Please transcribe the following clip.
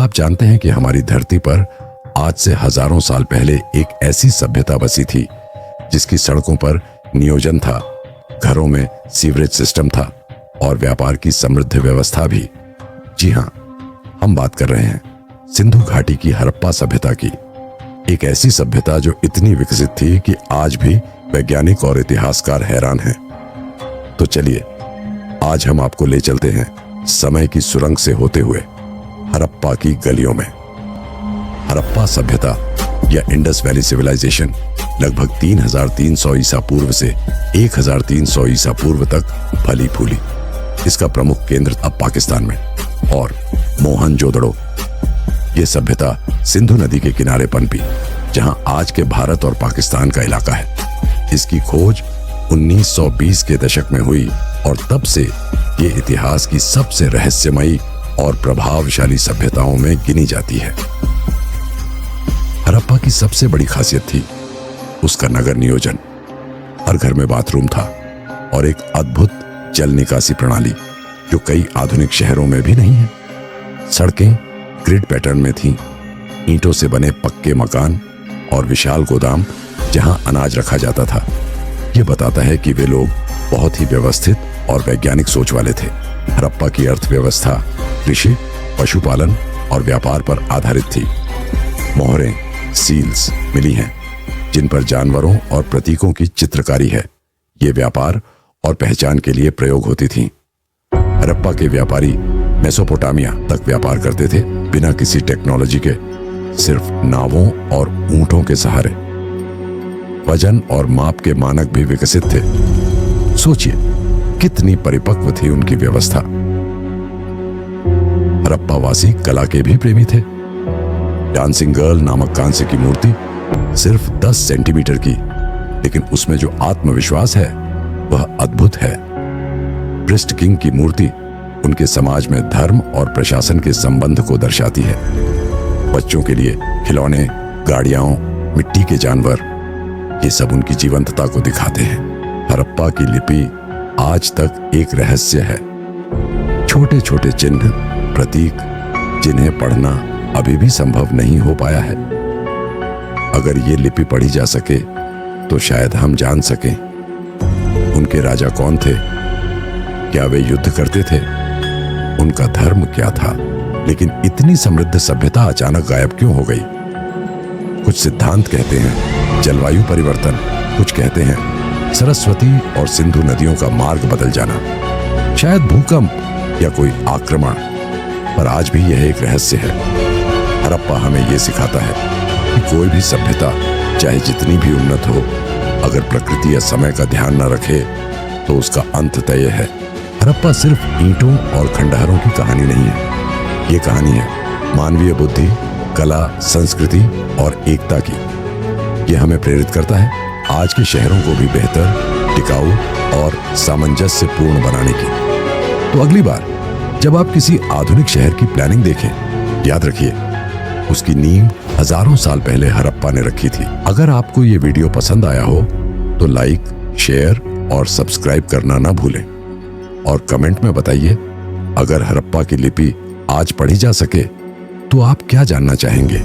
आप जानते हैं कि हमारी धरती पर आज से हजारों साल पहले एक ऐसी सभ्यता बसी थी जिसकी सड़कों पर नियोजन था, घरों में सीवरेज सिस्टम था और व्यापार की समृद्ध व्यवस्था भी। जी हाँ, हम बात कर रहे हैं सिंधु घाटी की हड़प्पा सभ्यता की। एक ऐसी सभ्यता जो इतनी विकसित थी कि आज भी वैज्ञानिक और इतिहासकार हैरान हैं। तो चलिए आज हम आपको ले चलते हैं समय की सुरंग से होते हुए हड़प्पा की गलियों में। हड़प्पा सभ्यता या इंडस वैली सिविलाइजेशन लगभग 3300 ईसा पूर्व से 1300 ईसा पूर्व तक फली फूली। इसका प्रमुख केंद्र अब पाकिस्तान में और मोहनजोदड़ो। यह सभ्यता सिंधु नदी के किनारे पनपी, जहां आज के भारत और पाकिस्तान का इलाका है। इसकी खोज 1920 के दशक में हुई और तब से ये इतिहास की सबसे रहस्यमयी और प्रभावशाली सभ्यताओं में गिनी जाती है। हड़प्पा की सबसे बड़ी खासियत थी उसका नगर नियोजन। हर घर में बाथरूम था और एक अद्भुत जल निकासी प्रणाली जो कई आधुनिक शहरों में भी नहीं है। सड़कें ग्रिड पैटर्न में थीं, ईंटों से बने पक्के मकान और विशाल गोदाम जहां अनाज रखा जाता था। यह बताता है कि वे लोग बहुत ही व्यवस्थित और वैज्ञानिक सोच वाले थे। हड़प्पा की अर्थव्यवस्था कृषि, पशुपालन और व्यापार पर आधारित थी। मोहरें, सील्स मिली हैं जिन पर जानवरों और प्रतीकों की चित्रकारी है। ये व्यापार और पहचान के लिए प्रयोग होती थीं। हड़प्पा के व्यापारी मेसोपोटामिया तक व्यापार करते थे बिना किसी टेक्नोलॉजी के, सिर्फ नावों और ऊंटों के सहारे। वजन और माप के मानक भी विकसित थे। सोचिए कितनी परिपक्व थी उनकी व्यवस्था। हड़प्पा वासी कला के भी प्रेमी थे। डांसिंग गर्ल नामक कांस्य की मूर्ति सिर्फ 10 सेंटीमीटर की, लेकिन उसमें जो आत्मविश्वास है वह अद्भुत है। ब्रिस्ट किंग की मूर्ति उनके समाज में धर्म और प्रशासन के संबंध को दर्शाती है। बच्चों के लिए खिलौने, गाड़ियां, मिट्टी के जानवर, ये सब उनकी जीवंतता को दिखाते हैं। हड़प्पा की लिपि आज तक एक रहस्य है। छोटे छोटे चिन्ह, प्रतीक जिन्हें पढ़ना अभी भी संभव नहीं हो पाया है। अगर ये लिपि पढ़ी जा सके तो शायद हम जान सकें उनके राजा कौन थे, क्या वे युद्ध करते थे, उनका धर्म क्या था। लेकिन इतनी समृद्ध सभ्यता अचानक गायब क्यों हो गई? कुछ सिद्धांत कहते हैं जलवायु परिवर्तन, कुछ कहते हैं सरस्वती और सिंधु नदियों का मार्ग बदल जाना, शायद भूकंप या कोई आक्रमण। पर आज भी यह एक रहस्य है। हड़प्पा हमें यह सिखाता है कि कोई भी सभ्यता चाहे जितनी भी उन्नत हो, अगर प्रकृति या समय का ध्यान न रखे तो उसका अंत तय है। हड़प्पा सिर्फ ईंटों और खंडहरों की कहानी नहीं है। ये कहानी है मानवीय बुद्धि, कला, संस्कृति और एकता की। ये हमें प्रेरित करता है आज के शहरों को भी बेहतर, टिकाऊ और सामंजस्यपूर्ण बनाने की। तो अगली बार जब आप किसी आधुनिक शहर की प्लानिंग देखें, याद रखिए उसकी नींव हजारों साल पहले हड़प्पा ने रखी थी। अगर आपको ये वीडियो पसंद आया हो तो लाइक, शेयर और सब्सक्राइब करना ना भूलें। और कमेंट में बताइए अगर हड़प्पा की लिपि आज पढ़ी जा सके तो आप क्या जानना चाहेंगे।